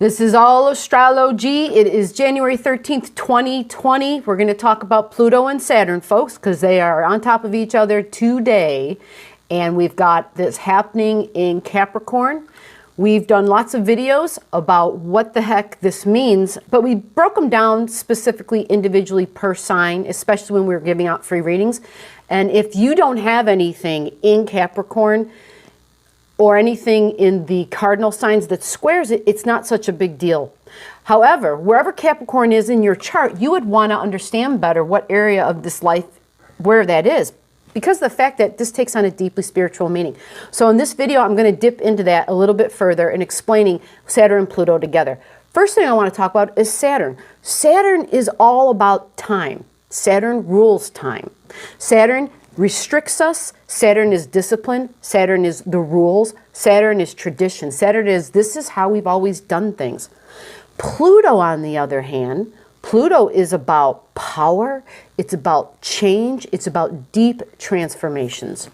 This is all astrology. It is January 13th, 2020. We're going to talk about Pluto and Saturn, folks, because they are on top of each other today. And we've got this happening in Capricorn. We've done lots of videos about what the heck this means, but we broke them down specifically individually per sign, especially when we were giving out free readings. And if you don't have anything in Capricorn, or anything in the cardinal signs that squares it, it's not such a big deal. However, wherever Capricorn is in your chart, you would want to understand better what area of this life, where that is, because of the fact that this takes on a deeply spiritual meaning. So in this video, I'm going to dip into that a little bit further in explaining Saturn and Pluto together. First thing I want to talk about is Saturn. Saturn is all about time. Saturn rules time. Saturn restricts us. Saturn is discipline. Saturn is the rules. Saturn is tradition. Saturn is, this is how we've always done things. Pluto, on the other hand, Pluto is about power. It's about change. It's about deep transformations.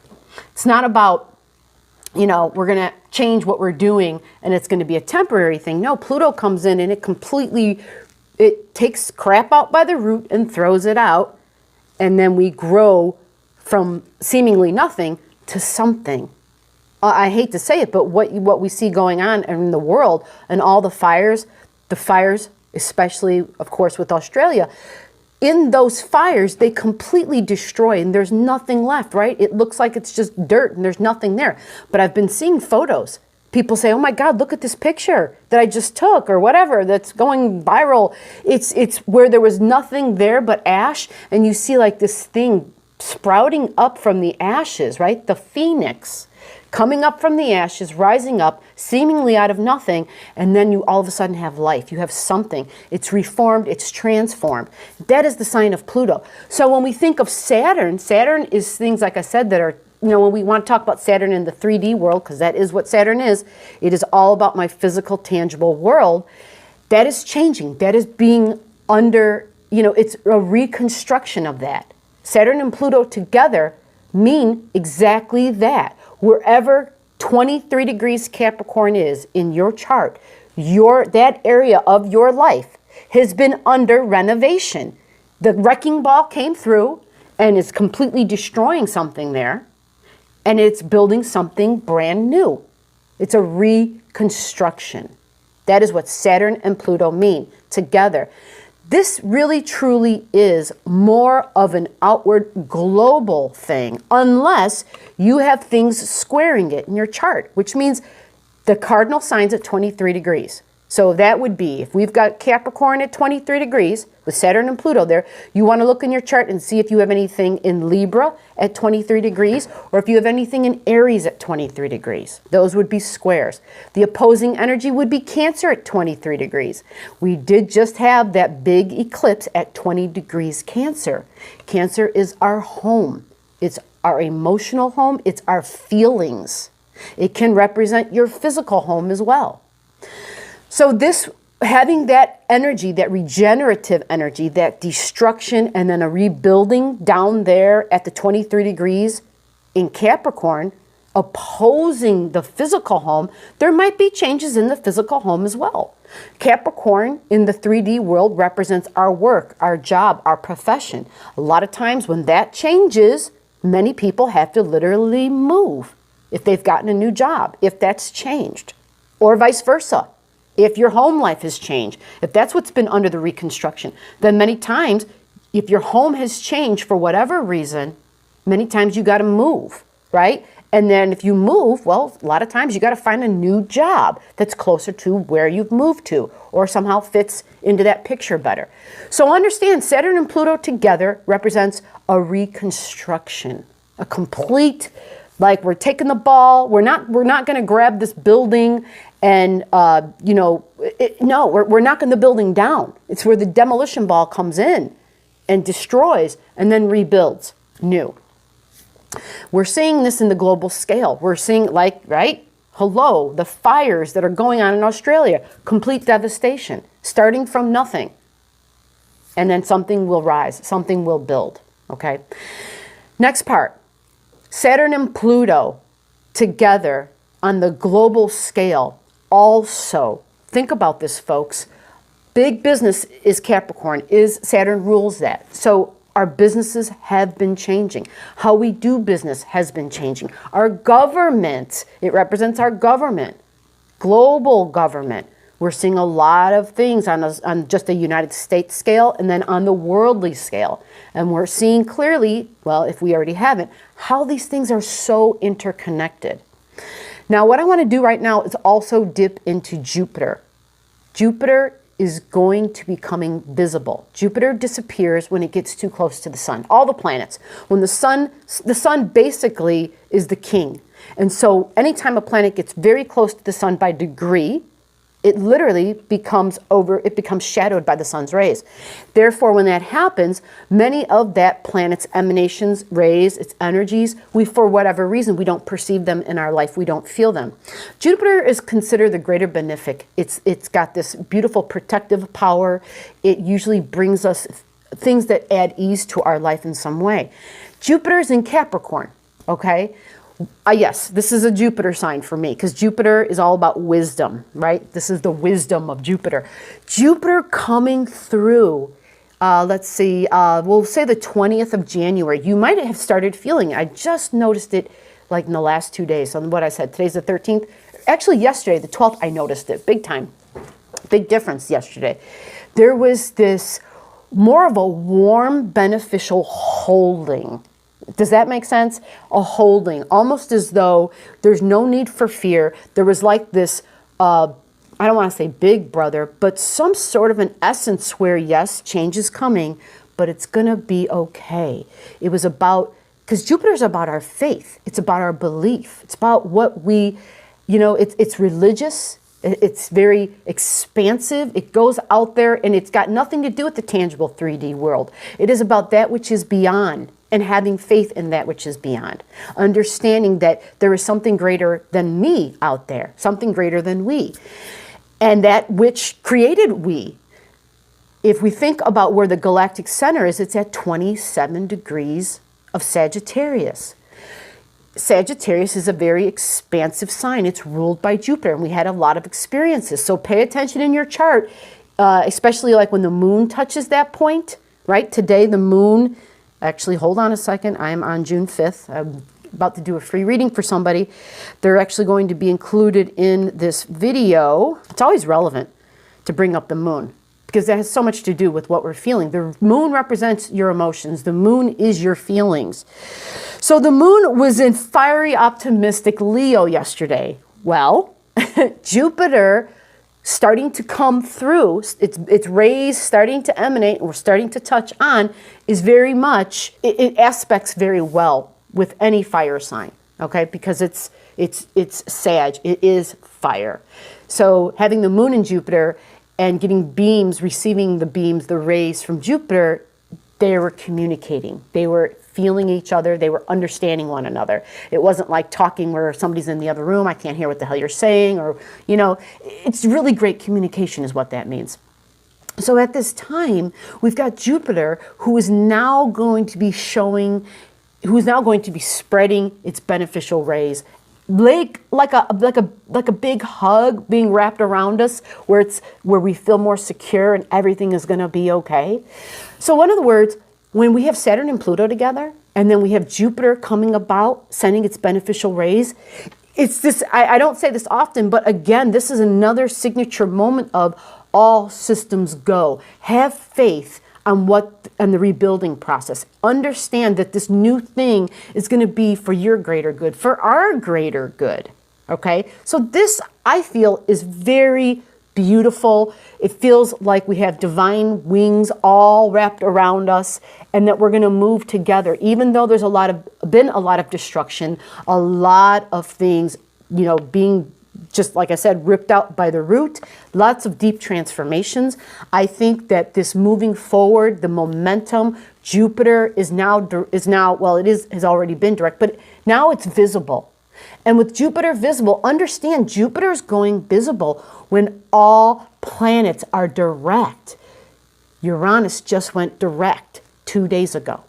It's not about, you know, we're going to change what we're doing and it's going to be a temporary thing. No, Pluto comes in and it takes crap out by the root and throws it out. And then we grow from seemingly nothing to something. I hate to say it, but what we see going on in the world and all the fires, especially, of course, with Australia, in those fires, they completely destroy and there's nothing left, right? It looks like it's just dirt and there's nothing there. But I've been seeing photos. People say, oh my God, look at this picture that I just took or whatever that's going viral. It's where there was nothing there but ash, and you see like this thing sprouting up from the ashes, right? The phoenix coming up from the ashes, rising up seemingly out of nothing, and then you all of a sudden have life. You have something. It's reformed, it's transformed. That is the sign of Pluto. So when we think of Saturn, Saturn is things, like I said, that are, you know, when we want to talk about Saturn in the 3D world, because that is what Saturn is, it is all about my physical, tangible world. That is changing. That is being under, you know, it's a reconstruction of that. Saturn and Pluto together mean exactly that. Wherever 23 degrees Capricorn is in your chart, that area of your life has been under renovation. The wrecking ball came through and is completely destroying something there, and it's building something brand new. It's a reconstruction. That is what Saturn and Pluto mean together. This really truly is more of an outward global thing, unless you have things squaring it in your chart, which means the cardinal signs at 23 degrees. So that would be, if we've got Capricorn at 23 degrees with Saturn and Pluto there, you want to look in your chart and see if you have anything in Libra at 23 degrees or if you have anything in Aries at 23 degrees. Those would be squares. The opposing energy would be Cancer at 23 degrees. We did just have that big eclipse at 20 degrees Cancer. Cancer is our home. It's our emotional home. It's our feelings. It can represent your physical home as well. So this, having that energy, that regenerative energy, that destruction and then a rebuilding down there at the 23 degrees in Capricorn, opposing the physical home, there might be changes in the physical home as well. Capricorn in the 3D world represents our work, our job, our profession. A lot of times when that changes, many people have to literally move if they've gotten a new job, if that's changed, or vice versa. If your home life has changed, if that's what's been under the reconstruction, then many times, if your home has changed for whatever reason, many times you got to move, right? And then if you move, well, a lot of times you got to find a new job that's closer to where you've moved to or somehow fits into that picture better. So understand, Saturn and Pluto together represents a reconstruction, a complete, like we're taking the ball, we're not going to grab this building and, you know, no, we're knocking the building down. It's where the demolition ball comes in and destroys and then rebuilds new. We're seeing this in the global scale. We're seeing, like, right? Hello, the fires that are going on in Australia, complete devastation, starting from nothing. And then something will rise, something will build, okay? Next part, Saturn and Pluto together on the global scale also think about this, folks. Big business is Capricorn, Saturn rules that. So our businesses have been changing. How we do business has been changing. Our government, it represents our government, global government. We're seeing a lot of things on just a United States scale and then on the worldly scale. And we're seeing clearly, well, if we already haven't, how these things are so interconnected. Now, what I want to do right now is also dip into Jupiter. Jupiter is going to be becoming visible. Jupiter disappears when it gets too close to the sun. All the planets. When the sun basically is the king. And so anytime a planet gets very close to the sun by degree, it literally becomes shadowed by the sun's rays. Therefore, when that happens, many of that planet's emanations, rays, its energies, for whatever reason, we don't perceive them in our life. We don't feel them. Jupiter is considered the greater benefic. It's got this beautiful protective power. It usually brings us things that add ease to our life in some way. Jupiter is in Capricorn, okay? Yes, this is a Jupiter sign for me because Jupiter is all about wisdom, right? This is the wisdom of Jupiter. Jupiter coming through, let's see, we'll say the 20th of January. You might have started feeling it. I just noticed it like in the last 2 days. On what I said, today's the 13th. Actually, yesterday, the 12th, I noticed it big time. Big difference yesterday. There was this more of a warm, beneficial holding. Does that make sense? A holding, almost as though there's no need for fear. There was like this, I don't want to say big brother, but some sort of an essence where, yes, change is coming, but it's going to be okay. It was about, because Jupiter's about our faith. It's about our belief. It's about what we, it's religious. It's very expansive. It goes out there and it's got nothing to do with the tangible 3D world. It is about that which is beyond. And having faith in that which is beyond. Understanding that there is something greater than me out there. Something greater than we. And that which created we. If we think about where the galactic center is, it's at 27 degrees of Sagittarius. Sagittarius is a very expansive sign. It's ruled by Jupiter. And we had a lot of experiences. So pay attention in your chart. Especially like when the moon touches that point. Right? Today the moon... Actually, hold on a second. I am on June 5th. I'm about to do a free reading for somebody. They're actually going to be included in this video. It's always relevant to bring up the moon because that has so much to do with what we're feeling. The moon represents your emotions. The moon is your feelings. So the moon was in fiery, optimistic Leo yesterday. Well, Jupiter starting to come through, its rays starting to emanate, and we're starting to touch on, is very much, it aspects very well with any fire sign, okay? Because it's Sag, it is fire. So having the moon in Jupiter and getting beams, receiving the rays from Jupiter, they were communicating. They were feeling each other. They were understanding one another. It wasn't like talking where somebody's in the other room. I can't hear what the hell you're saying. Or, it's really great communication is what that means. So at this time, we've got Jupiter who is now going to be spreading its beneficial rays. Like a big hug being wrapped around us where we feel more secure and everything is going to be okay. So in other words, when we have Saturn and Pluto together, and then we have Jupiter coming about, sending its beneficial rays, it's this, I don't say this often, but again, this is another signature moment of all systems go. Have faith on the rebuilding process. Understand that this new thing is going to be for your greater good, for our greater good. Okay? So this, I feel, is very beautiful. It feels like we have divine wings all wrapped around us and that we're going to move together. Even though there's been a lot of destruction, a lot of things, being just like I said, ripped out by the root, lots of deep transformations. I think that this moving forward, the momentum, Jupiter has already been direct, but now it's visible. And with Jupiter visible, understand Jupiter is going visible when all planets are direct. Uranus just went direct 2 days ago.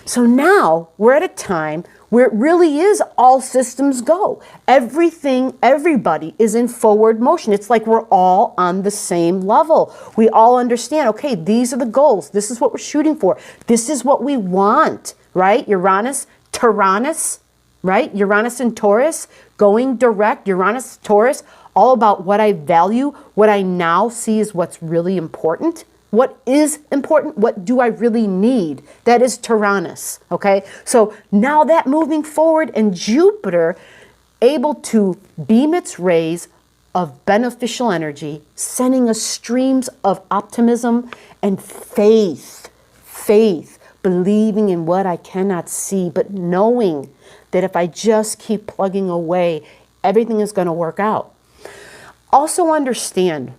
So now we're at a time where it really is all systems go. Everything, everybody is in forward motion. It's like we're all on the same level. We all understand, okay, these are the goals. This is what we're shooting for. This is what we want, right? Uranus, Tyrannus, right? Uranus and Taurus, going direct. Uranus, Taurus, all about what I value, what I now see is what's really important. What is important? What do I really need? That is Tyrannus, okay? So now that moving forward, and Jupiter able to beam its rays of beneficial energy, sending us streams of optimism and faith, believing in what I cannot see, but knowing that if I just keep plugging away, everything is going to work out. Also understand,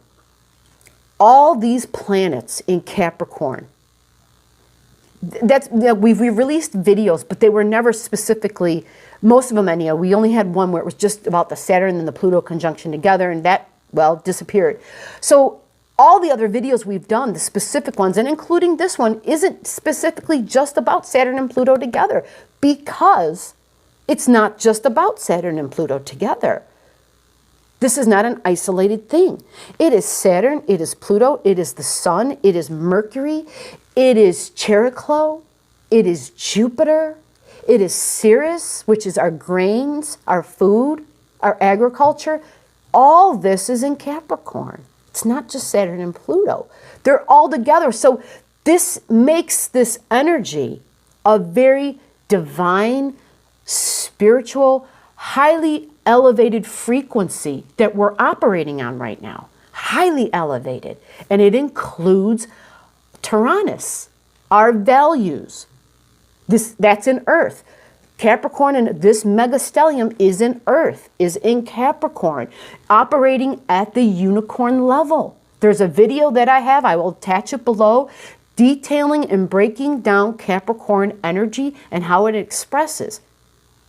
all these planets in Capricorn, we've released videos, but they were never specifically, most of them anyhow. We only had one where it was just about the Saturn and the Pluto conjunction together, and that, well, disappeared. So all the other videos we've done, the specific ones, and including this one, isn't specifically just about Saturn and Pluto together, because it's not just about Saturn and Pluto together. This is not an isolated thing. It is Saturn, it is Pluto, it is the Sun, it is Mercury, it is Chariklo, it is Jupiter, it is Ceres, which is our grains, our food, our agriculture. All this is in Capricorn. It's not just Saturn and Pluto. They're all together. So this makes this energy a very divine, spiritual, highly elevated frequency that we're operating on right now. Highly elevated. And it includes Tyrannus, our values. That's in Earth. Capricorn, and this megastellium is in Earth, is in Capricorn, operating at the unicorn level. There's a video that I have, I will attach it below, detailing and breaking down Capricorn energy and how it expresses.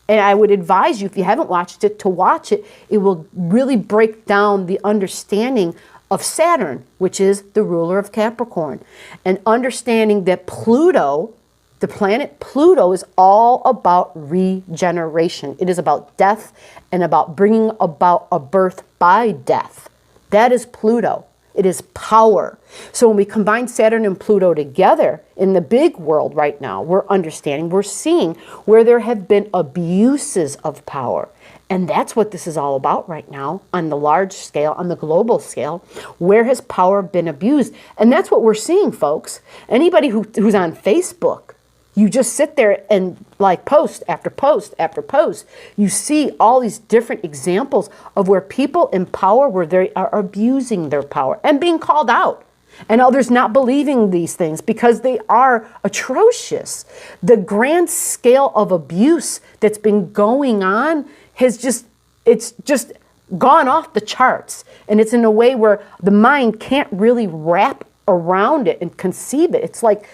And I would advise you, if you haven't watched it, to watch it. It will really break down the understanding of Saturn, which is the ruler of Capricorn. And understanding that Pluto, the planet Pluto, is all about regeneration. It is about death and about bringing about a birth by death. That is Pluto. It is power. So when we combine Saturn and Pluto together in the big world right now, we're understanding, we're seeing where there have been abuses of power. And that's what this is all about right now on the large scale, on the global scale. Where has power been abused? And that's what we're seeing, folks. Anybody who's on Facebook, you just sit there and like post after post after post. You see all these different examples of where people in power, where they are abusing their power and being called out. And others not believing these things because they are atrocious. The grand scale of abuse that's been going on has it's just gone off the charts. And it's in a way where the mind can't really wrap around it and conceive it. It's like,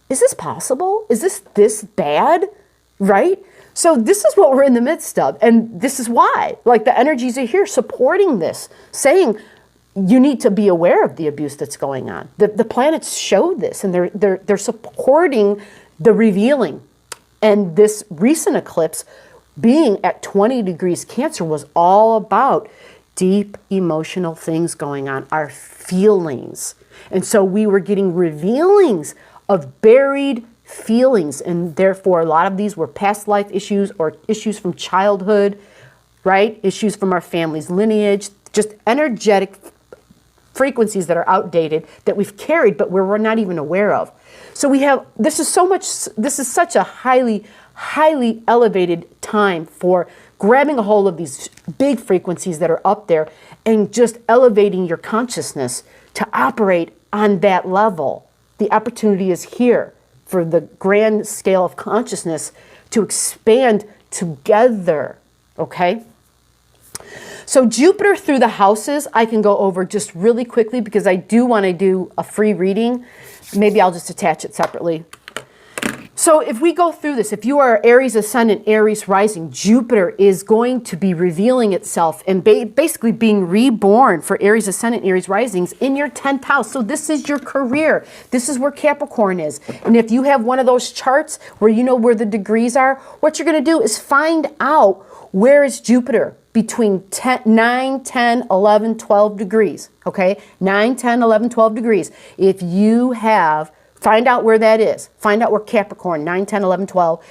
is this possible? Is this bad? Right? So this is what we're in the midst of. And this is why, like, the energies are here supporting this, saying you need to be aware of the abuse that's going on. The planets show this, and they're supporting the revealing. And this recent eclipse being at 20 degrees Cancer was all about deep emotional things going on, our feelings. And so we were getting revealings of buried feelings, and therefore a lot of these were past life issues or issues from childhood, right? Issues from our family's lineage, just energetic frequencies that are outdated that we've carried but we're not even aware of. So this is such a highly elevated time for grabbing a hold of these big frequencies that are up there and just elevating your consciousness to operate on that level. The opportunity is here for the grand scale of consciousness to expand together, okay? So Jupiter through the houses, I can go over just really quickly because I do want to do a free reading. Maybe I'll just attach it separately. So if we go through this, if you are Aries ascendant, Aries rising, Jupiter is going to be revealing itself and basically being reborn for Aries ascendant, Aries risings in your 10th house. So this is your career. This is where Capricorn is. And if you have one of those charts where you know where the degrees are, what you're going to do is find out where is Jupiter between 9, 10, 11, 12 degrees. Okay? 9, 10, 11, 12 degrees. If you have, find out where that is. Find out where Capricorn, 9, 10, 11, 12.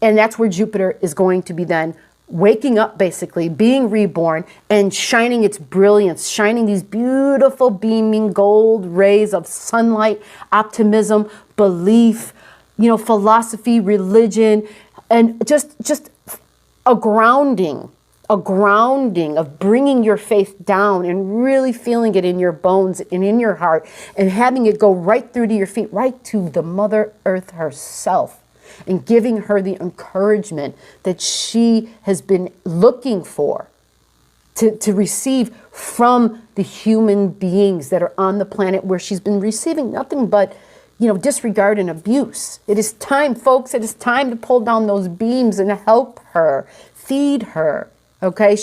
And that's where Jupiter is going to be then waking up, basically, being reborn and shining its brilliance, shining these beautiful beaming gold rays of sunlight, optimism, belief, philosophy, religion, and just a grounding of bringing your faith down and really feeling it in your bones and in your heart and having it go right through to your feet, right to the Mother Earth herself, and giving her the encouragement that she has been looking for to receive from the human beings that are on the planet, where she's been receiving nothing but disregard and abuse. It is time, folks. It is time to pull down those beams and help her, feed her. Okay,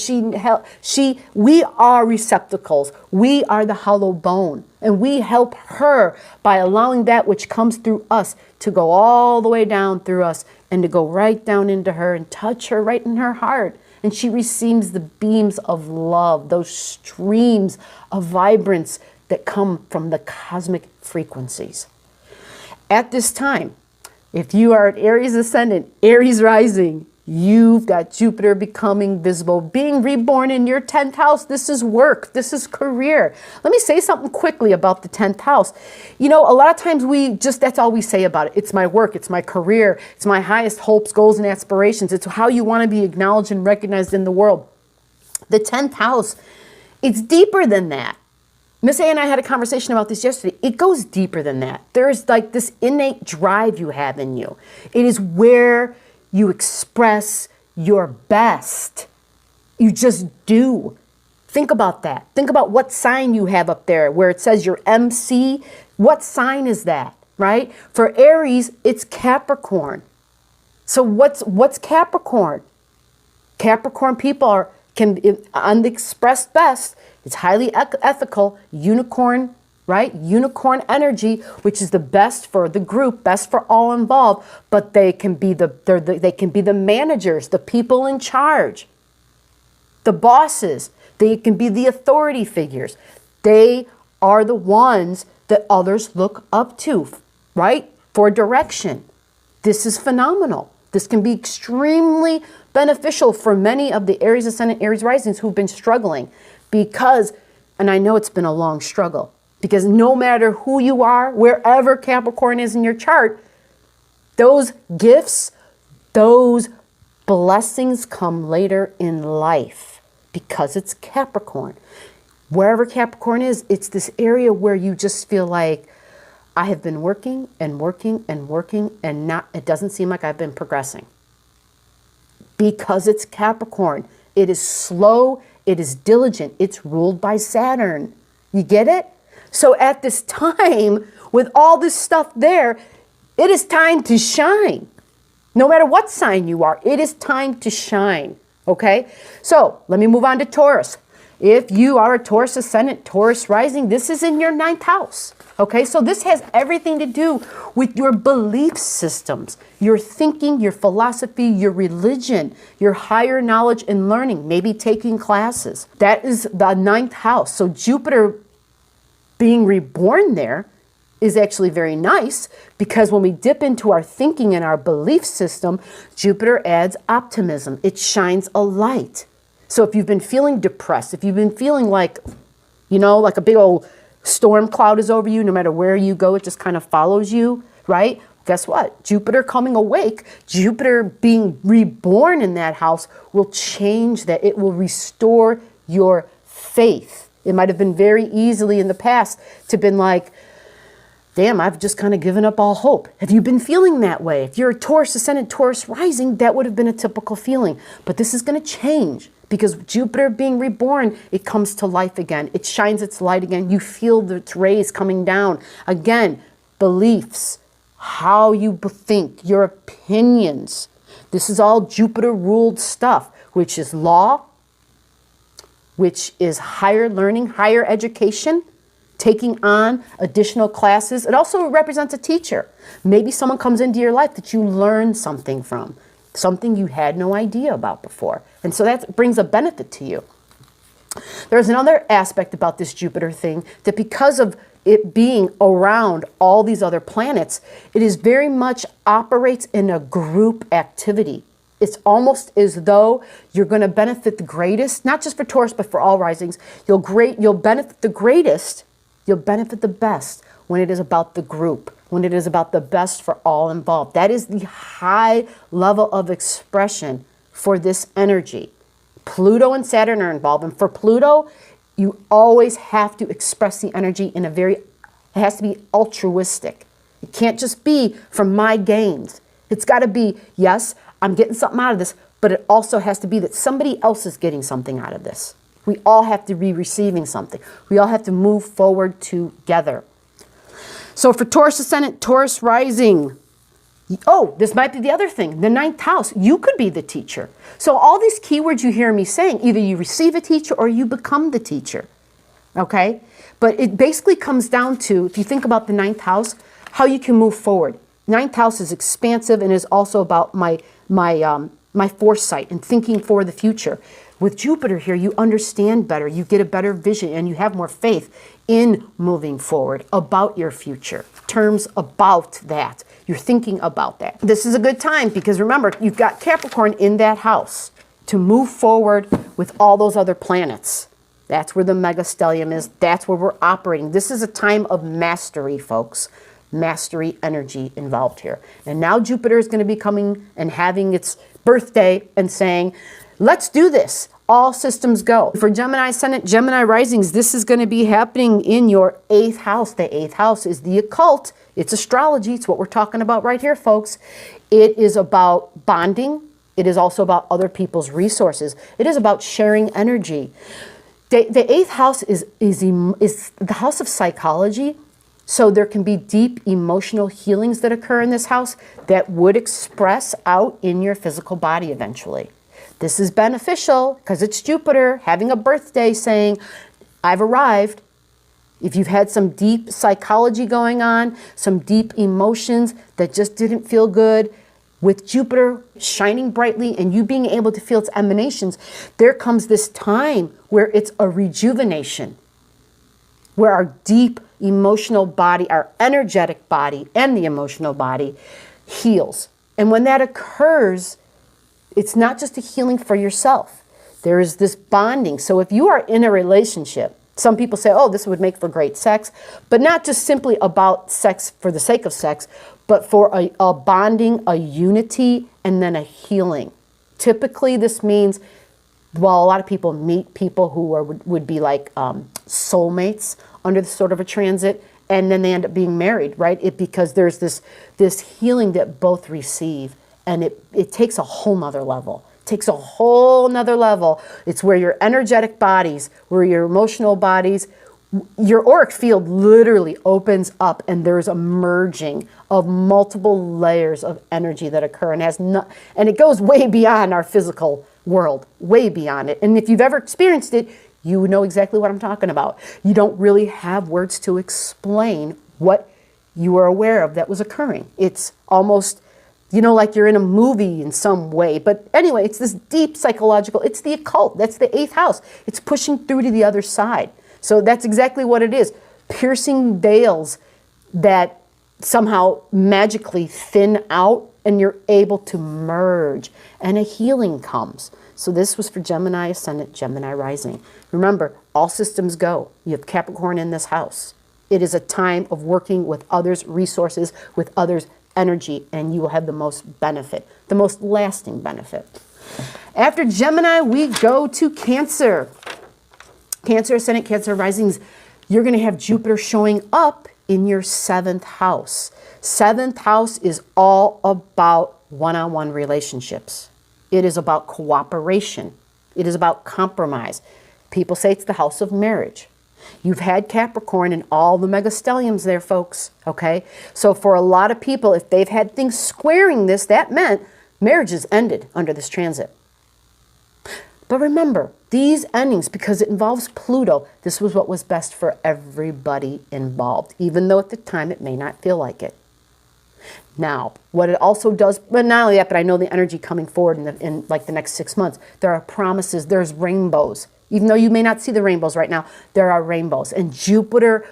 we are receptacles. We are the hollow bone, and we help her by allowing that which comes through us to go all the way down through us and to go right down into her and touch her right in her heart. And she receives the beams of love, those streams of vibrance that come from the cosmic frequencies. At this time, if you are at Aries ascendant, Aries rising, you've got Jupiter becoming visible, being reborn in your 10th house. This is work. This is career. Let me say something quickly about the 10th house. A lot of times that's all we say about it. It's my work. It's my career. It's my highest hopes, goals, and aspirations. It's how you want to be acknowledged and recognized in the world. The 10th house, it's deeper than that. Miss A and I had a conversation about this yesterday. It goes deeper than that. There's like this innate drive you have in you. It is where you express your best. You just do. Think about that. Think about what sign you have up there where it says your MC. What sign is that, right? For Aries, it's Capricorn. So what's Capricorn? Capricorn people can on the expressed best. It's highly ethical, unicorn, right? Unicorn energy, which is the best for the group, best for all involved. But they can be they can be the managers, the people in charge, the bosses. They can be the authority figures. They are the ones that others look up to, right? For direction. This is phenomenal. This can be extremely beneficial for many of the Aries ascendant, Aries risings who've been struggling because, and I know it's been a long struggle, because no matter who you are, wherever Capricorn is in your chart, those gifts, those blessings come later in life because it's Capricorn. Wherever Capricorn is, it's this area where you just feel like, I have been working and working and working and it doesn't seem like I've been progressing. Because it's Capricorn. It is slow, it is diligent, it's ruled by Saturn. You get it? So at this time, with all this stuff there, it is time to shine. No matter what sign you are, it is time to shine. Okay? So let me move on to Taurus. If you are a Taurus ascendant, Taurus rising, this is in your 9th house. Okay, so this has everything to do with your belief systems, your thinking, your philosophy, your religion, your higher knowledge and learning, maybe taking classes. That is the 9th house. So Jupiter being reborn there is actually very nice, because when we dip into our thinking and our belief system, Jupiter adds optimism. It shines a light. So if you've been feeling depressed, if you've been feeling like, like a big old storm cloud is over you, no matter where you go, it just kind of follows you, right? Guess what? Jupiter coming awake, Jupiter being reborn in that house will change that. It will restore your faith. It might have been very easily in the past to been like, damn, I've just kind of given up all hope. Have you been feeling that way? If you're a Taurus ascendant, Taurus rising, that would have been a typical feeling. But this is going to change. Because Jupiter being reborn, it comes to life again. It shines its light again. You feel its rays coming down. Again, beliefs, how you think, your opinions. This is all Jupiter ruled stuff, which is law, which is higher learning, higher education, taking on additional classes. It also represents a teacher. Maybe someone comes into your life that you learn something from, something you had no idea about before. And so that brings a benefit to you. There's another aspect about this Jupiter thing, that because of it being around all these other planets, it is very much operates in a group activity. It's almost as though you're going to benefit the greatest, not just for Taurus, but for all risings. You'll benefit the greatest, you'll benefit the best when it is about the group, when it is about the best for all involved. That is the high level of expression for this energy. Pluto and Saturn are involved. And for Pluto, you always have to express the energy in it has to be altruistic. It can't just be from my gains. It's got to be, yes, I'm getting something out of this, but it also has to be that somebody else is getting something out of this. We all have to be receiving something. We all have to move forward together. So for Taurus Ascendant, Taurus Rising, oh, this might be the other thing, the 9th house, you could be the teacher. So all these keywords you hear me saying, either you receive a teacher or you become the teacher, okay? But it basically comes down to, if you think about the 9th house, how you can move forward. 9th house is expansive and is also about my foresight and thinking for the future. With Jupiter here, you understand better, you get a better vision, and you have more faith in moving forward about your future, terms about that. You're thinking about that. This is a good time because remember, you've got Capricorn in that house to move forward with all those other planets. That's where the megastellium is. That's where we're operating. This is a time of mastery, folks. Mastery energy involved here. And now Jupiter is going to be coming and having its birthday and saying, let's do this. All systems go. For Gemini Ascendant, Gemini Risings, this is going to be happening in your 8th house. The 8th house is the occult. It's astrology. It's what we're talking about right here, folks. It is about bonding. It is also about other people's resources. It is about sharing energy. The 8th house is the house of psychology. So there can be deep emotional healings that occur in this house that would express out in your physical body eventually. This is beneficial because it's Jupiter having a birthday saying, I've arrived. If you've had some deep psychology going on, some deep emotions that just didn't feel good, with Jupiter shining brightly and you being able to feel its emanations, there comes this time where it's a rejuvenation, where our deep emotional body, our energetic body and the emotional body heals. And when that occurs, it's not just a healing for yourself. There is this bonding. So if you are in a relationship, some people say, oh, this would make for great sex, but not just simply about sex for the sake of sex, but for a bonding, a unity, and then a healing. Typically, this means, well, a lot of people meet people who would be like soulmates under this sort of a transit, and then they end up being married, right? Because there's this healing that both receive. And it takes a whole nother level. It takes a whole nother level. It's where your energetic bodies, where your emotional bodies, your auric field literally opens up and there's a merging of multiple layers of energy that occur and and it goes way beyond our physical world, way beyond it. And if you've ever experienced it, you know exactly what I'm talking about. You don't really have words to explain what you are aware of that was occurring. It's almost, you know, like you're in a movie in some way. But anyway, it's this deep psychological, it's the occult. That's the 8th house. It's pushing through to the other side. So that's exactly what it is. Piercing veils that somehow magically thin out and you're able to merge and a healing comes. So this was for Gemini Ascendant, Gemini Rising. Remember, all systems go. You have Capricorn in this house. It is a time of working with others' resources, with others' energy, and you will have the most benefit, the most lasting benefit. After Gemini, we go to Cancer. Cancer Ascendant, Cancer Risings, you're going to have Jupiter showing up in your 7th house. 7th house is all about one-on-one relationships. It is about cooperation. It is about compromise. People say it's the house of marriage. You've had Capricorn and all the megastelliums there, folks, okay? So for a lot of people, if they've had things squaring this, that meant marriages ended under this transit. But remember, these endings, because it involves Pluto, this was what was best for everybody involved, even though at the time it may not feel like it. Now, what it also does, but not only that, but I know the energy coming forward in like the next 6 months, there are promises, there's rainbows. Even though you may not see the rainbows right now, there are rainbows. And Jupiter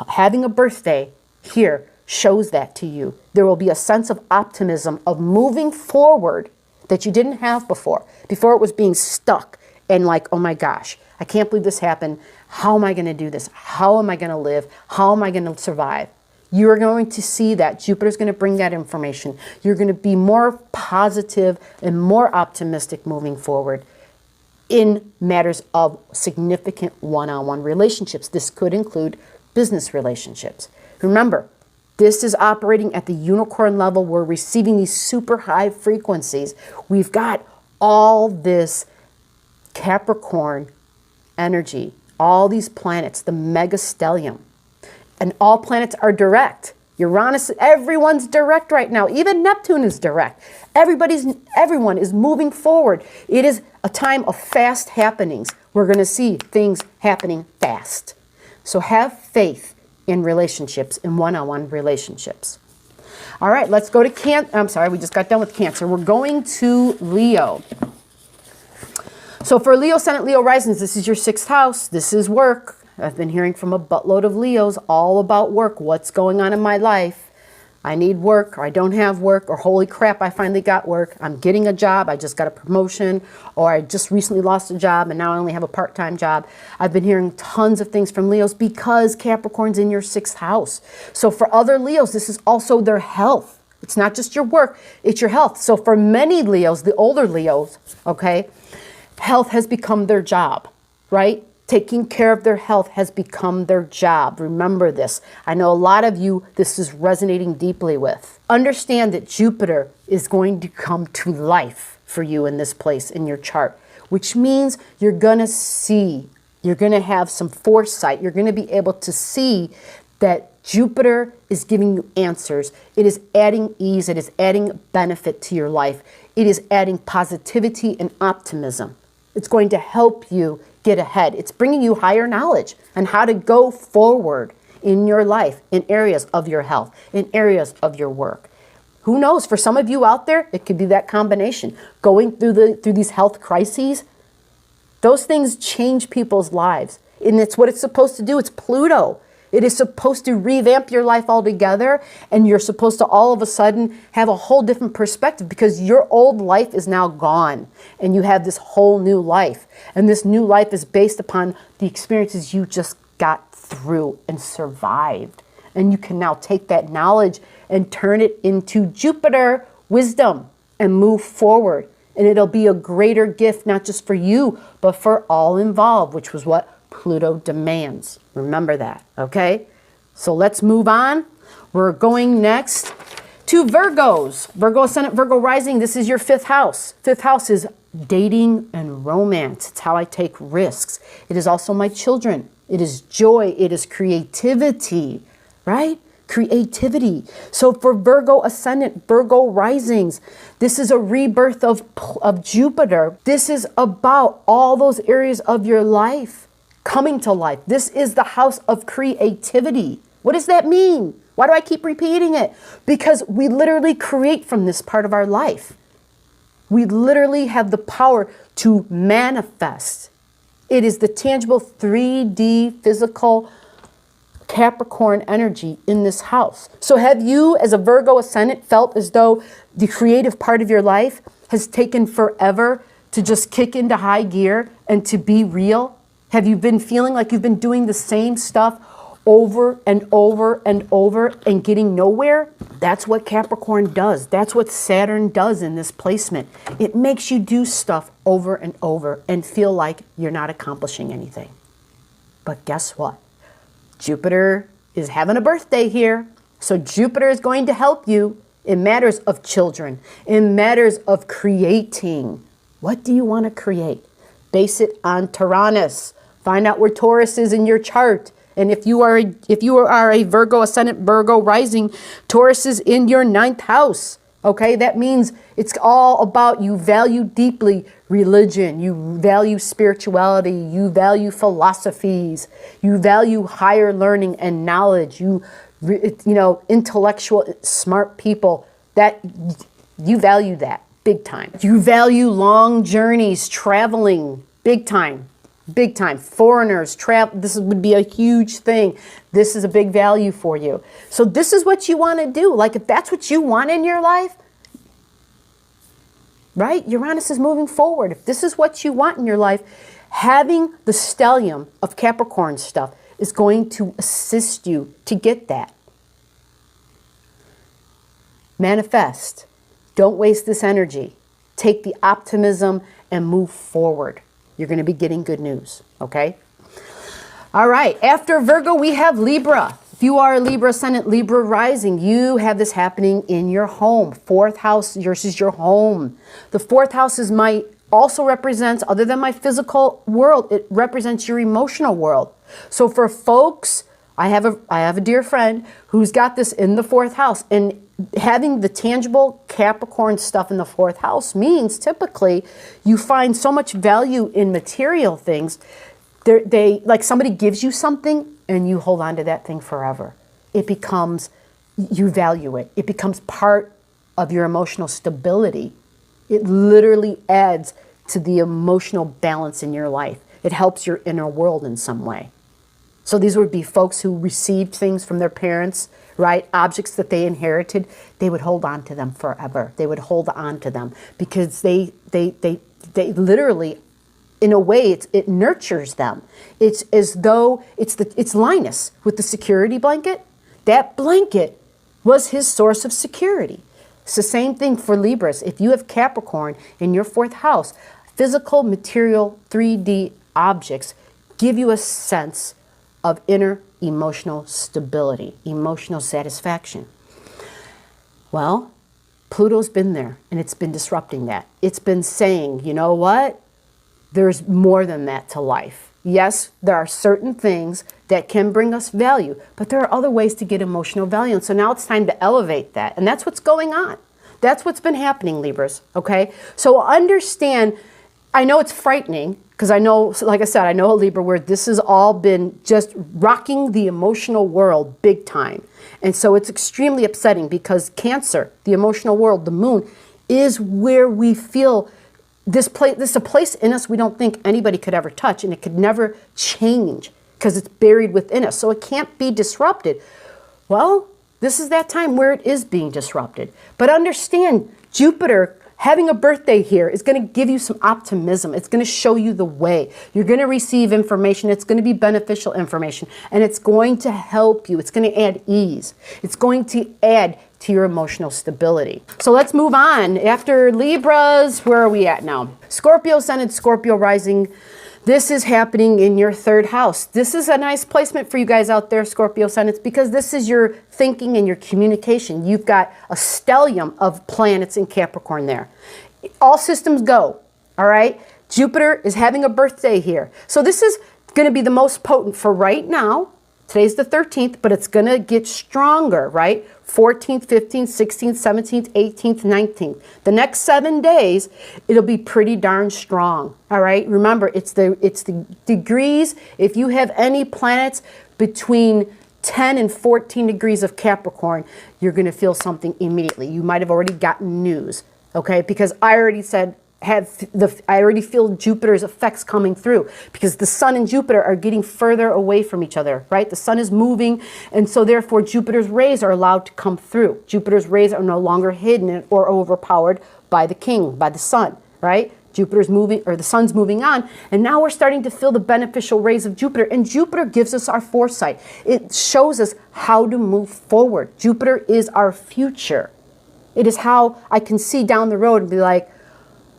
having a birthday here shows that to you. There will be a sense of optimism, of moving forward that you didn't have before. Before it was being stuck and like, oh my gosh, I can't believe this happened. How am I going to do this? How am I going to live? How am I going to survive? You're going to see that. Jupiter's going to bring that information. You're going to be more positive and more optimistic moving forward in matters of significant one-on-one relationships. This could include business relationships. Remember, this is operating at the unicorn level. We're receiving these super high frequencies. We've got all this Capricorn energy, all these planets, the megastellium. And all planets are direct. Uranus, everyone's direct right now. Even Neptune is direct. Everyone is moving forward. It is a time of fast happenings. We're going to see things happening fast. So have faith in relationships, in one-on-one relationships. All right, let's go to Cancer. I'm sorry, we just got done with Cancer. We're going to Leo. So for Leo, Ascendant, Leo risings, this is your 6th house. This is work. I've been hearing from a buttload of Leos all about work. What's going on in my life? I need work, or I don't have work, or holy crap, I finally got work. I'm getting a job. I just got a promotion, or I just recently lost a job and now I only have a part-time job. I've been hearing tons of things from Leos because Capricorn's in your 6th house. So for other Leos, this is also their health. It's not just your work, it's your health. So for many Leos, the older Leos, okay, health has become their job, right? Taking care of their health has become their job. Remember this. I know a lot of you, this is resonating deeply with. Understand that Jupiter is going to come to life for you in this place in your chart, which means you're going to see, you're going to have some foresight. You're going to be able to see that Jupiter is giving you answers. It is adding ease. It is adding benefit to your life. It is adding positivity and optimism. It's going to help you get ahead. It's bringing you higher knowledge on how to go forward in your life, in areas of your health, in areas of your work. Who knows? For some of you out there, it could be that combination. Going through these health crises, those things change people's lives. And it's what it's supposed to do. It's Pluto. It is supposed to revamp your life altogether, and you're supposed to all of a sudden have a whole different perspective because your old life is now gone and you have this whole new life. And this new life is based upon the experiences you just got through and survived. And you can now take that knowledge and turn it into Jupiter wisdom and move forward. And it'll be a greater gift, not just for you, but for all involved, which was what Pluto demands. Remember that, okay? So let's move on. We're going next to Virgos. Virgo Ascendant, Virgo rising. This is your 5th house. 5th house is dating and romance. It's how I take risks. It is also my children. It is joy. It is creativity, right? Creativity. So for Virgo Ascendant, Virgo risings, this is a rebirth of Jupiter. This is about all those areas of your life coming to life. This is the house of creativity. What does that mean? Why do I keep repeating it? Because we literally create from this part of our life. We literally have the power to manifest. It is the tangible 3D physical Capricorn energy in this house. So have you, as a Virgo Ascendant, felt as though the creative part of your life has taken forever to just kick into high gear and to be real? Have you been feeling like you've been doing the same stuff over and over and over and getting nowhere? That's what Capricorn does. That's what Saturn does in this placement. It makes you do stuff over and over and feel like you're not accomplishing anything. But guess what? Jupiter is having a birthday here. So Jupiter is going to help you in matters of children, in matters of creating. What do you want to create? Base it on Tyrannus. Find out where Taurus is in your chart. And if you are a Virgo ascendant, Virgo rising, Taurus is in your 9th house. Okay, that means it's all about you value deeply religion, you value spirituality, you value philosophies, you value higher learning and knowledge, you know, intellectual, smart people, that you value that big time. You value long journeys, traveling, big time. Big time. Foreigners, travel, this would be a huge thing. This is a big value for you. So this is what you want to do. Like if that's what you want in your life, right? Uranus is moving forward. If this is what you want in your life, having the stellium of Capricorn stuff is going to assist you to get that. Manifest. Don't waste this energy. Take the optimism and move forward. You're going to be getting good news, okay? All right, after Virgo, we have Libra. If you are a Libra ascendant, Libra rising, you have this happening in your home. 4th house, yours is your home. The 4th house also represents, other than my physical world, it represents your emotional world. So for folks, I have a dear friend who's got this in the 4th house, and having the tangible Capricorn stuff in the 4th house means typically you find so much value in material things. They like somebody gives you something and you hold on to that thing forever. It becomes, you value it. It becomes part of your emotional stability. It literally adds to the emotional balance in your life. It helps your inner world in some way. So these would be folks who received things from their parents, right? Objects that they inherited, they would hold on to them forever. They would hold on to them because they literally, in a way, it nurtures them. It's as though it's Linus with the security blanket. That blanket was his source of security. It's the same thing for Libras. If you have Capricorn in your 4th house, physical, material, 3D objects give you a sense of inner emotional stability, emotional satisfaction. Well, Pluto's been there and it's been disrupting that. It's been saying, you know what? There's more than that to life. Yes, there are certain things that can bring us value, but there are other ways to get emotional value. And so now it's time to elevate that. And that's what's going on. That's what's been happening, Libras, okay? So understand, I know it's frightening, because I know, like I said, I know a Libra where this has all been just rocking the emotional world big time. And so it's extremely upsetting because Cancer, the emotional world, the moon, is where we feel this is a place in us we don't think anybody could ever touch, and it could never change because it's buried within us. So it can't be disrupted. Well, this is that time where it is being disrupted. But understand, Jupiter having a birthday here is going to give you some optimism. It's going to show you the way. You're going to receive information. It's going to be beneficial information, and it's going to help you. It's going to add ease. It's going to add to your emotional stability. So let's move on. After Libras, where are we at now? Scorpio ascendant, Scorpio rising. This is happening in your 3rd house. This is a nice placement for you guys out there, Scorpio ascendants, because this is your thinking and your communication. You've got a stellium of planets in Capricorn there. All systems go, all right? Jupiter is having a birthday here. So this is going to be the most potent for right now. Today's the 13th, but it's going to get stronger, right? 14th, 15th, 16th, 17th, 18th, 19th. The next 7 days, it'll be pretty darn strong, all right? Remember, it's the degrees. If you have any planets between 10 and 14 degrees of Capricorn, you're going to feel something immediately. You might have already gotten news, okay? Because I already said, I already feel Jupiter's effects coming through because the sun and Jupiter are getting further away from each other, right? The sun is moving, and so therefore Jupiter's rays are allowed to come through. Jupiter's rays are no longer hidden or overpowered by the king, by the sun, right? Jupiter's moving, or the sun's moving on, and now we're starting to feel the beneficial rays of Jupiter, and Jupiter gives us our foresight. It shows us how to move forward. Jupiter is our future. It is how I can see down the road and be like,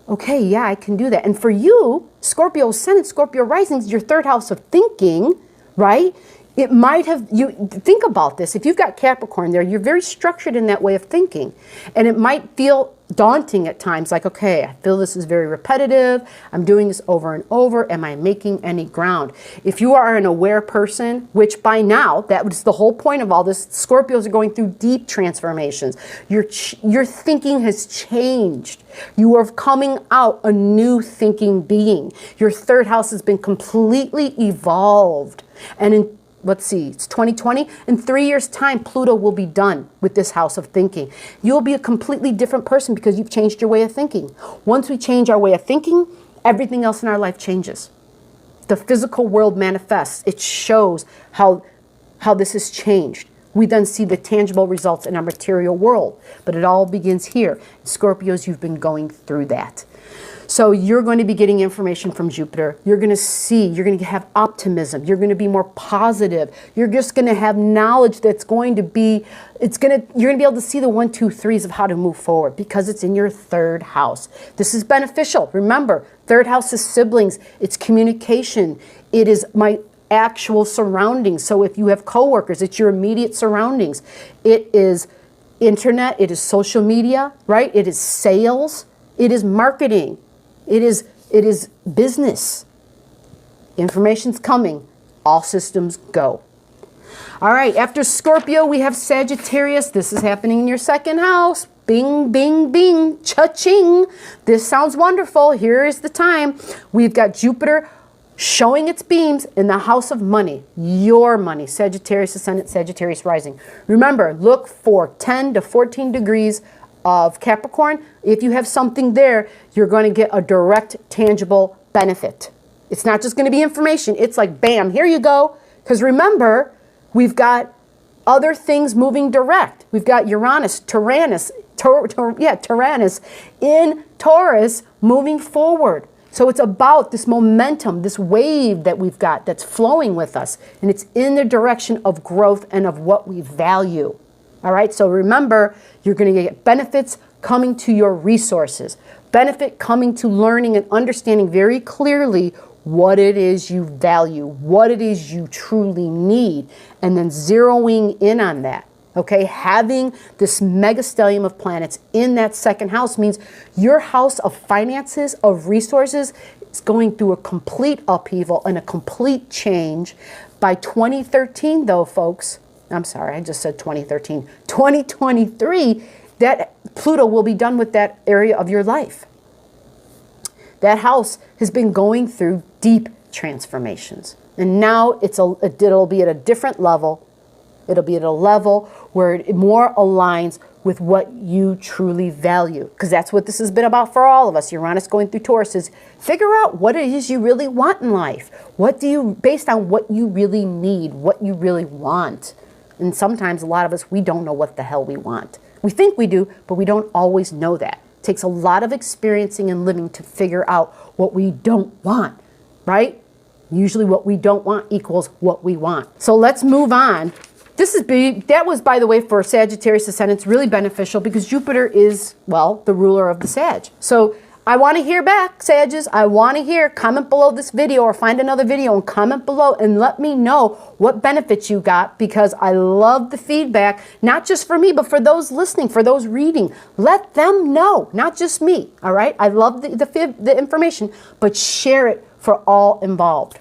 okay, yeah, I can do that. And for you, Scorpio ascendant, Scorpio rising is your 3rd house of thinking, right? It might have, you think about this. If you've got Capricorn there, you're very structured in that way of thinking. And it might feel daunting at times, like, okay, I feel this is very repetitive. I'm doing this over and over. Am I making any ground? If you are an aware person, which by now, that was the whole point of all this, Scorpios are going through deep transformations. Your thinking has changed. You are coming out a new thinking being. Your third house has been completely evolved. And in let's see, it's 2020. In 3 years' time, Pluto will be done with this house of thinking. You'll be a completely different person because you've changed your way of thinking. Once we change our way of thinking, everything else in our life changes. The physical world manifests. It shows how this has changed. We then see the tangible results in our material world. But it all begins here. Scorpios, you've been going through that. So you're going to be getting information from Jupiter. You're going to see, you're going to have optimism. You're going to be more positive. You're just going to have knowledge that's going to be, you're going to be able to see the 1, 2, 3s of how to move forward because it's in your third house. This is beneficial. Remember, third house is siblings. It's communication. It is my actual surroundings. So if you have coworkers, it's your immediate surroundings. It is internet. It is social media, right? It is sales. It is marketing. It is business. Information's coming. All systems go. All right, after Scorpio, we have Sagittarius. This is happening in your second house. Bing, bing, bing, cha-ching. This sounds wonderful. Here is the time. We've got Jupiter showing its beams in the house of money. Your money. Sagittarius Ascendant, Sagittarius Rising. Remember, look for 10 to 14 degrees of Capricorn. If you have something there, you're going to get a direct, tangible benefit. It's not just going to be information. It's like, bam, here you go. Because remember, we've got other things moving direct. We've got Uranus, Tyrannus in Taurus moving forward. So it's about this momentum, this wave that we've got that's flowing with us. And it's in the direction of growth and of what we value. All right, so remember, you're going to get benefits coming to your resources, benefit coming to learning and understanding very clearly what it is you value, what it is you truly need, and then zeroing in on that. Okay, having this mega stellium of planets in that second house means your house of finances, of resources, is going through a complete upheaval and a complete change. By 2013, though, folks, I'm sorry, I just said 2013. 2023, that Pluto will be done with that area of your life. That house has been going through deep transformations. And now it'll be at a different level. It'll be at a level where it more aligns with what you truly value. Because that's what this has been about for all of us. Uranus going through Taurus is figure out what it is you really want in life. Based on what you really need, what you really want. And sometimes a lot of us, we don't know what the hell we want. We think we do, but we don't always know that. It takes a lot of experiencing and living to figure out what we don't want, right? Usually what we don't want equals what we want. So let's move on. That was, by the way, for Sagittarius Ascendants, really beneficial because Jupiter is, well, the ruler of the Sag. So I want to hear back, Sages. I want to hear. Comment below this video or find another video and comment below and let me know what benefits you got because I love the feedback, not just for me, but for those listening, for those reading. Let them know, not just me, all right? I love the information, but share it for all involved.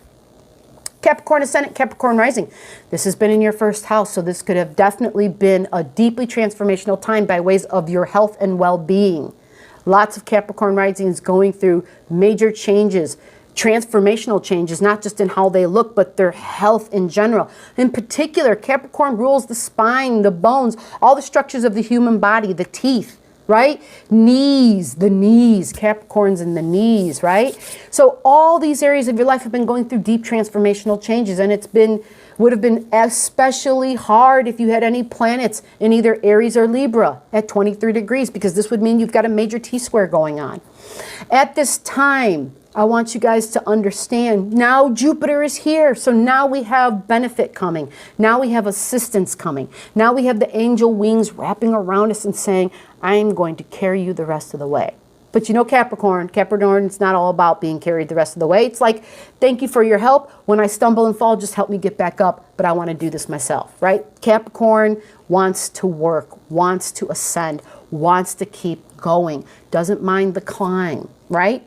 Capricorn Ascendant, Capricorn Rising. This has been in your first house, so this could have definitely been a deeply transformational time by ways of your health and well-being. Lots of Capricorn Risings going through major changes, transformational changes, not just in how they look, but their health in general. In particular, Capricorn rules the spine, the bones, all the structures of the human body, the teeth, right? The knees, Capricorns in the knees, right? So all these areas of your life have been going through deep transformational changes, and would have been especially hard if you had any planets in either Aries or Libra at 23 degrees, because this would mean you've got a major T-square going on. At this time, I want you guys to understand, now Jupiter is here, so now we have benefit coming. Now we have assistance coming. Now we have the angel wings wrapping around us and saying, I'm going to carry you the rest of the way. But you know Capricorn, it's not all about being carried the rest of the way. It's like, thank you for your help. When I stumble and fall, just help me get back up. But I want to do this myself, right? Capricorn wants to work, wants to ascend, wants to keep going, doesn't mind the climb, right?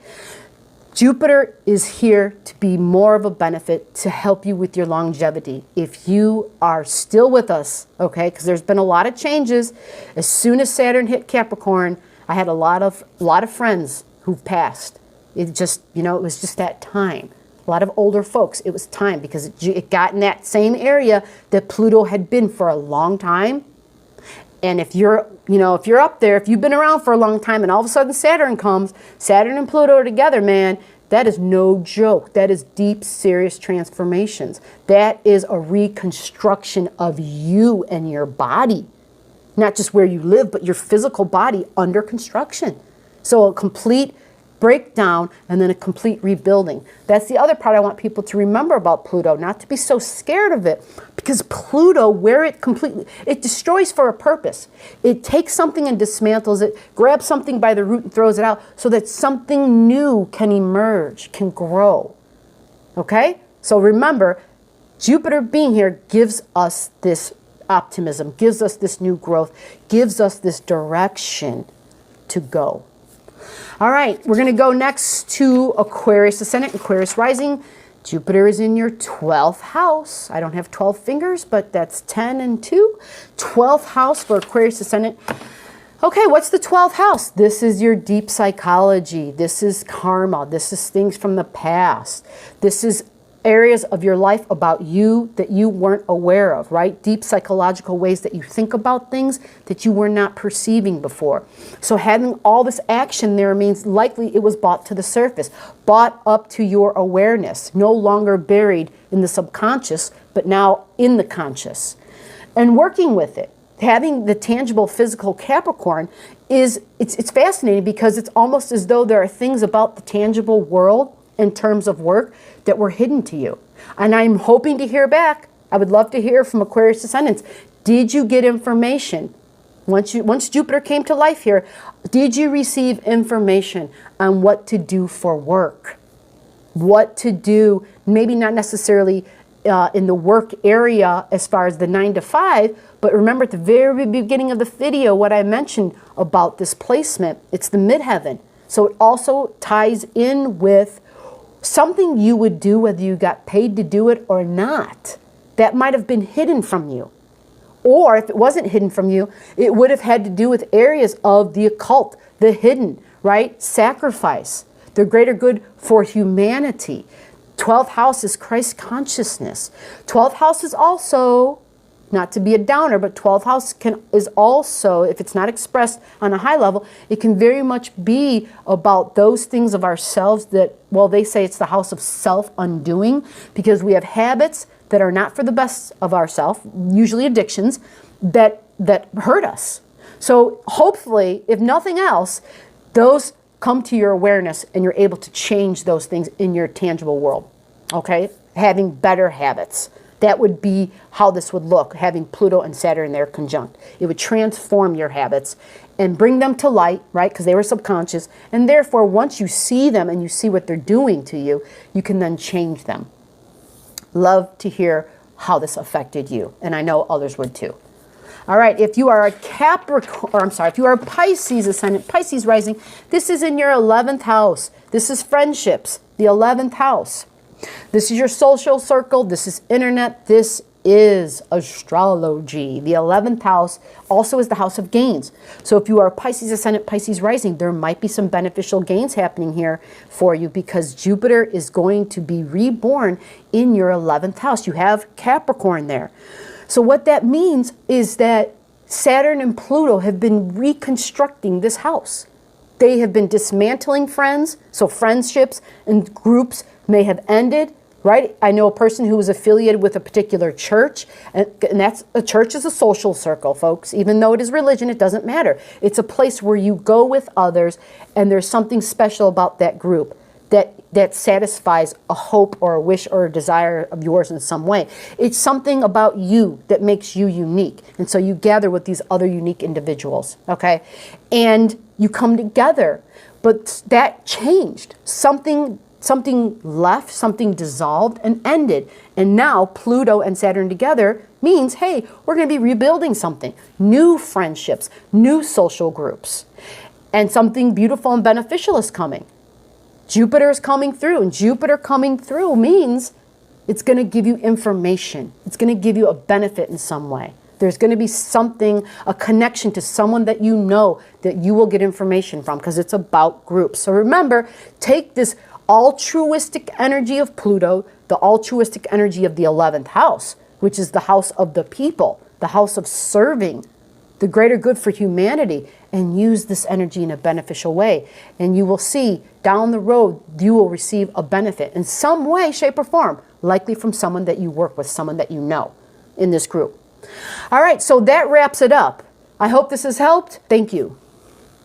Jupiter is here to be more of a benefit to help you with your longevity. If you are still with us, okay, because there's been a lot of changes. As soon as Saturn hit Capricorn, I had a lot of friends who've passed. It just, you know, it was just that time. A lot of older folks, it was time because it got in that same area that Pluto had been for a long time. And if you're, you know, if you're up there, if you've been around for a long time and all of a sudden Saturn comes, Saturn and Pluto are together, man, that is no joke. That is deep, serious transformations. That is a reconstruction of you and your body. Not just where you live, but your physical body under construction. So a complete breakdown and then a complete rebuilding. That's the other part I want people to remember about Pluto, not to be so scared of it, because Pluto, where it completely, it destroys for a purpose. It takes something and dismantles it, grabs something by the root and throws it out so that something new can emerge, can grow. Okay? So remember, Jupiter being here gives us this optimism, gives us this new growth, gives us this direction to go. All right, we're going to go next to Aquarius Ascendant, Aquarius Rising. Jupiter is in your 12th house. I don't have 12 fingers, but that's 10 and 2. 12th house for Aquarius Ascendant. Okay, what's the 12th house? This is your deep psychology. This is karma. This is things from the past. This is areas of your life about you that you weren't aware of, right? Deep psychological ways that you think about things that you were not perceiving before. So having all this action there means likely it was brought to the surface, brought up to your awareness, no longer buried in the subconscious, but now in the conscious. And working with it, having the tangible physical Capricorn it's fascinating because it's almost as though there are things about the tangible world in terms of work that were hidden to you. And I'm hoping to hear back. I would love to hear from Aquarius Ascendants. Did you get information? Once Jupiter came to life here, did you receive information on what to do for work? What to do, maybe not necessarily in the work area as far as the 9 to 5, but remember at the very beginning of the video what I mentioned about this placement, it's the midheaven. So it also ties in with something you would do whether you got paid to do it or not. That might have been hidden from you. Or if it wasn't hidden from you, it would have had to do with areas of the occult, the hidden, right? Sacrifice, the greater good for humanity. 12th house is Christ consciousness. 12th house is also, not to be a downer, but 12th house is also, if it's not expressed on a high level, it can very much be about those things of ourselves that, well, they say it's the house of self-undoing, because we have habits that are not for the best of ourselves, usually addictions, that hurt us. So hopefully, if nothing else, those come to your awareness and you're able to change those things in your tangible world, okay? Having better habits. That would be how this would look, having Pluto and Saturn there conjunct. It would transform your habits and bring them to light, right? Because they were subconscious. And therefore, once you see them and you see what they're doing to you, you can then change them. Love to hear how this affected you. And I know others would too. All right, if you are a Capricorn, or I'm sorry, if you are a Pisces Ascendant, Pisces Rising, this is in your 11th house. This is friendships, the 11th house. This is your social circle. This is internet. This is astrology. The 11th house also is the house of gains. So if you are a Pisces Ascendant, Pisces Rising, there might be some beneficial gains happening here for you because Jupiter is going to be reborn in your 11th house. You have Capricorn there. So what that means is that Saturn and Pluto have been reconstructing this house. They have been dismantling friends, so friendships and groups may have ended, right? I know a person who was affiliated with a particular church, and that's a church is a social circle, folks. Even though it is religion, it doesn't matter. It's a place where you go with others, and there's something special about that group that satisfies a hope or a wish or a desire of yours in some way. It's something about you that makes you unique. And so you gather with these other unique individuals, okay? And you come together. But that changed. Something left, something dissolved and ended. And now Pluto and Saturn together means, hey, we're going to be rebuilding something. New friendships, new social groups. And something beautiful and beneficial is coming. Jupiter is coming through, and Jupiter coming through means it's going to give you information. It's going to give you a benefit in some way. There's going to be something, a connection to someone that you know that you will get information from, because it's about groups. So remember, take this altruistic energy of Pluto, the altruistic energy of the 11th house, which is the house of the people, the house of serving, the greater good for humanity, and use this energy in a beneficial way. And you will see down the road, you will receive a benefit in some way, shape, or form, likely from someone that you work with, someone that you know in this group. All right, so that wraps it up. I hope this has helped. Thank you.